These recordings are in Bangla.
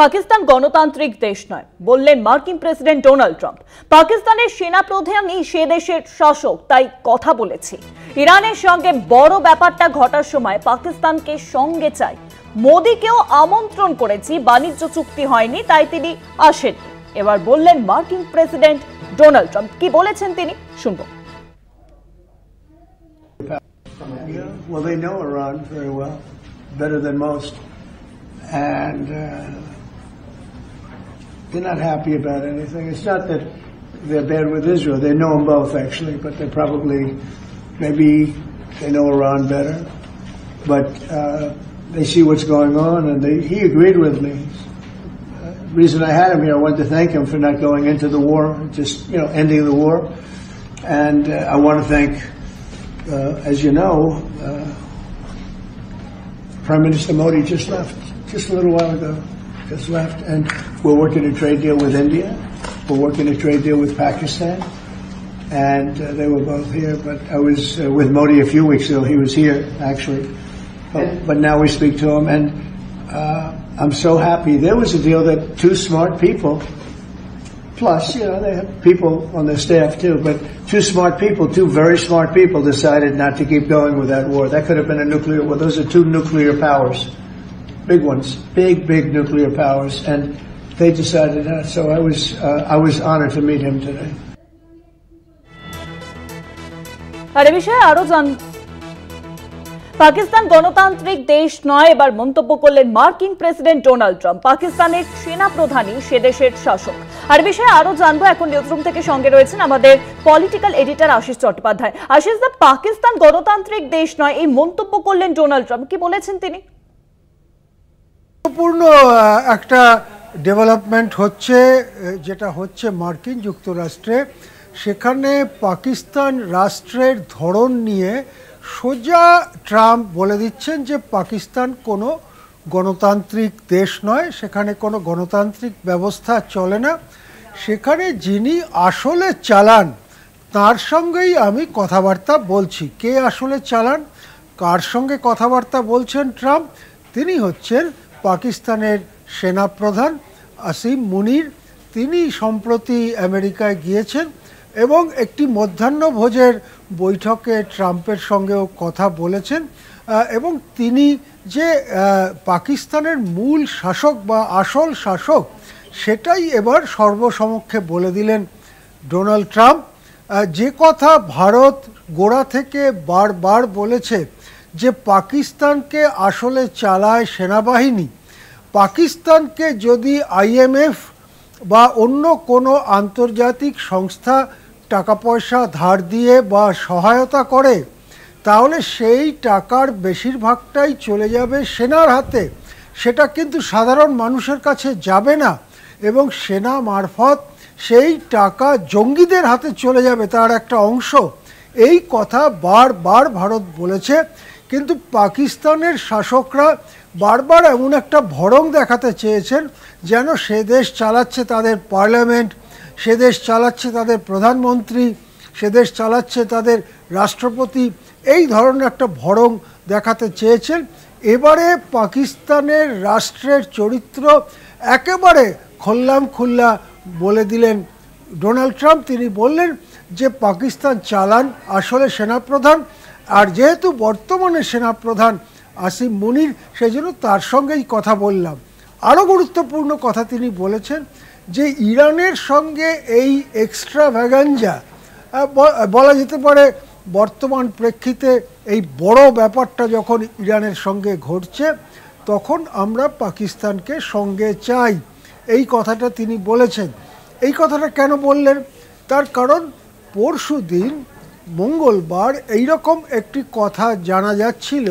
পাকিস্তান গণতান্ত্রিক দেশ নয় বললেন মার্কিন প্রেসিডেন্ট ডোনাল্ড ট্রাম্প। পাকিস্তানের সেনাপ্রধানই সে দেশের শাসক, তাই কথা বলেছি। ইরানের সঙ্গে বড় ব্যাপারটা ঘটার সময় পাকিস্তানকে সঙ্গে চাই। মোদিকেও আমন্ত্রণ করেছি, বাণিজ্য চুক্তি হয়নি তাই তিনি আসেননি। এবার বললেন মার্কিন প্রেসিডেন্ট ডোনাল্ড ট্রাম্প, কি বলেছেন তিনি শুনবো। Well, they know Iran very well, better than most, and they're not happy about anything. It's not that they're bad with Israel. They know them both, actually, but they probably, maybe they know Iran better, but they see what's going on, and he agreed with me. The reason I had him here, I wanted to thank him for not going into the war, just, ending the war, and I want to thank as you know, Prime Minister Modi just left, just a little while ago, just left, and we're working a trade deal with India, we're working a trade deal with Pakistan, and they were both here, but I was with Modi a few weeks ago, he was here, actually, but now we speak to him, and I'm so happy. There was a deal that two smart people, plus, they have people on their staff too, but two very smart people decided not to keep going with that war. That could have been a nuclear war. Those are two nuclear powers, big ones, big nuclear powers, and they decided not. So I was honored to meet him today. Pakistan গণতান্ত্রিক দেশ নয়, এবার মন্তব্য করলেন মার্কিন প্রেসিডেন্ট ডোনাল্ড ট্রাম্প। পাকিস্তানের সেনাপ্রধানই সে দেশের শাসক। আর বিষয়ে আরো জানবো, এখন নিউজরুম থেকে সঙ্গে রয়েছেন আমাদের পলিটিক্যাল এডিটর আশিস চট্টোপাধ্যায়। আশিস দা, পাকিস্তান গণতান্ত্রিক দেশ নয় এই মন্তব্য করলেন ডোনাল্ড ট্রাম্প, কি বলেছেন তিনি? গুরুত্বপূর্ণ একটা ডেভেলপমেন্ট হচ্ছে, যেটা হচ্ছে মার্কিন যুক্তরাষ্ট্রে। সেখানে পাকিস্তান রাষ্ট্রের ধরন নিয়ে সোজা ট্রাম্প বলে দিচ্ছেন যে পাকিস্তান কোনো গণতান্ত্রিক দেশ নয়, সেখানে কোনো গণতান্ত্রিক ব্যবস্থা চলে না। সেখানে যিনি আসলে চালান তার সঙ্গেই আমি কথাবার্তা বলছি। কে আসলে চালান, কার সঙ্গে কথাবার্তা বলছেন ট্রাম্প? তিনি হচ্ছেন পাকিস্তানের সেনাপ্রধান আসিম মুনির। তিনি সম্প্রতি আমেরিকায় গিয়েছেন এবং একটি মধ্যাহ্নভোজের বৈঠকে ট্রাম্পের সঙ্গেও কথা বলেছেন, এবং তিনি যে পাকিস্তানের মূল শাসক বা আসল শাসক সেটাই এবার সর্বসমক্ষে বলে দিলেন ডোনাল্ড ট্রাম্প। যে কথা ভারত গোড়া থেকে বারবার বলেছে যে পাকিস্তানকে আসলে চালায় সেনাবাহিনী, পাকিস্তানকে যদি IMF বা অন্য কোনো আন্তর্জাতিক সংস্থা টাকা পয়সা ধার দিয়ে বা সহায়তা করে তাহলে সেই টাকার বেশিরভাগটাই চলে যাবে সেনার হাতে, সেটা কিন্তু সাধারণ মানুষের কাছে যাবে না, এবং সেনা মারফত সেই টাকা জঙ্গিদের হাতে চলে যাবে তার একটা অংশ। এই কথা বারবার ভারত বলেছে, কিন্তু পাকিস্তানের শাসকরা বারবার এমন একটা ভরং দেখাতে চেয়েছেন যেন সে দেশ চালাচ্ছে তাদের পার্লামেন্ট, সে দেশ চালাচ্ছে তাদের প্রধানমন্ত্রী, সে দেশ চালাচ্ছে তাদের রাষ্ট্রপতি। এই ধরনের একটা ভরং দেখাতে চেয়েছেন। এবারে পাকিস্তানের রাষ্ট্রের চরিত্র একেবারে খোল্লা বলে দিলেন ডোনাল্ড ট্রাম্প। তিনি বললেন যে পাকিস্তান চালান আসলে সেনাপ্রধান, আর যেহেতু বর্তমানে সেনাপ্রধান আসিম মুনির, সেই জন্য তার সঙ্গেই কথা বললাম। আরও গুরুত্বপূর্ণ কথা তিনি বলেছেন যে ইরানের সঙ্গে এই এক্সট্রাভ্যাগাঞ্জা, বলা যেতে পারে বর্তমান প্রেক্ষিতে এই বড় ব্যাপারটা যখন ইরানের সঙ্গে ঘটছে তখন আমরা পাকিস্তানকে সঙ্গে চাই, এই কথাটা তিনি বলেছেন। এই কথাটা কেন বললেন? তার কারণ পরশু দিন মঙ্গলবার এইরকম একটি কথা জানা যাচ্ছিল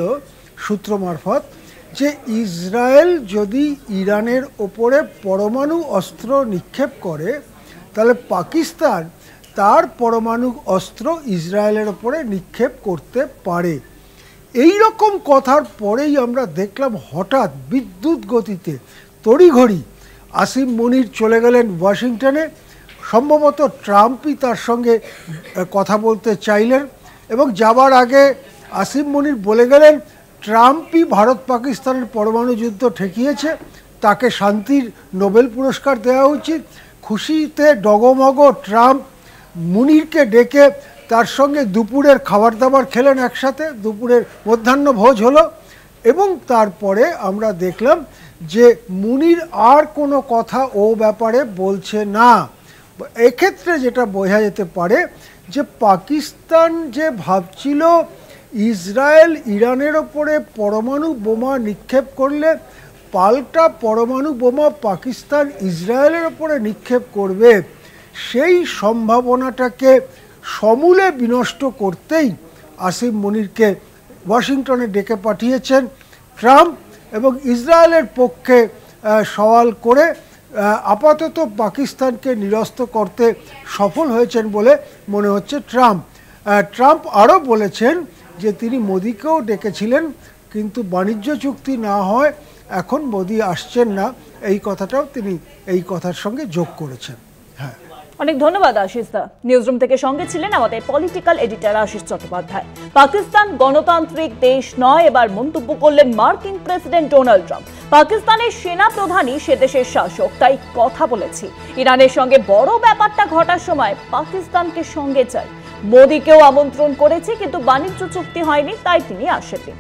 সূত্র মারফত যে ইসরায়েল যদি ইরানের ওপরে পরমাণু অস্ত্র নিক্ষেপ করে তাহলে পাকিস্তান তার পরমাণু অস্ত্র ইসরায়েলের ওপরে নিক্ষেপ করতে পারে। এই রকম কথার পরেই আমরা দেখলাম হঠাৎ বিদ্যুৎ গতিতে তড়িঘড়ি আসিম মুনির চলে গেলেন ওয়াশিংটনে। সম্ভবত ট্রাম্পই তার সঙ্গে কথা বলতে চাইলেন, এবং যাবার আগে আসিম মুনির বলে গেলেন ট্রাম্পই ভারত পাকিস্তানের পরমাণু যুদ্ধ ঠেকিয়েছে, তাকে শান্তির নোবেল পুরস্কার দেওয়া উচিত। খুশিতে ডগমগ ট্রাম্প মুনিরকে ডেকে তার সঙ্গে দুপুরের খাবার দাবার খেলেন, একসাথে দুপুরের মধ্যাহ্ন ভোজ হলো, এবং তারপরে আমরা দেখলাম যে মুনির আর কোনো কথা ও ব্যাপারে বলছে না। এক্ষেত্রে যেটা বোঝা যেতে পারে যে পাকিস্তান যে ভাবছিল ইসরায়েল ইরানের ওপরে পরমাণু বোমা নিক্ষেপ করলে পাল্টা পরমাণু বোমা পাকিস্তান ইসরায়েলের ওপরে নিক্ষেপ করবে, সেই সম্ভাবনাটাকে সমূলে বিনষ্ট করতেই আসিম মুনিরকে ওয়াশিংটনে ডেকে পাঠিয়েছেন ট্রাম্প, এবং ইসরায়েলের পক্ষে সওয়াল করে আপাতত পাকিস্তানকে নিরস্ত করতে সফল হয়েছেন বলে মনে হচ্ছে ট্রাম্প আরও বলেছেন যে তিনি মোদিকেও ডেকেছিলেন, কিন্তু বাণিজ্য চুক্তি না হয় এখন মোদি আসছেন না, এই কথাটাও তিনি এই কথার সঙ্গে যোগ করেছেন। হ্যাঁ, অনেক ধন্যবাদ আশিস দা। নিউজরুম থেকে সঙ্গে ছিলেন আমাদের পলিটিক্যাল এডিটর আশিস চট্টোপাধ্যায়। পাকিস্তান গণতান্ত্রিক দেশ নয়, এবার মন্তব্য করলেন মার্কিন প্রেসিডেন্ট ডোনাল্ড ট্রাম্প। পাকিস্তানের সেনা প্রধানই সে দেশের শাসক, তাই কথা বলেছি। ইরানের সঙ্গে বড় ব্যাপারটা ঘটার সময় পাকিস্তানকে সঙ্গে চাই। মোদিকেও আমন্ত্রণ করেছে, কিন্তু বাণিজ্য চুক্তি হয়নি, তাই তিনি আসেননি।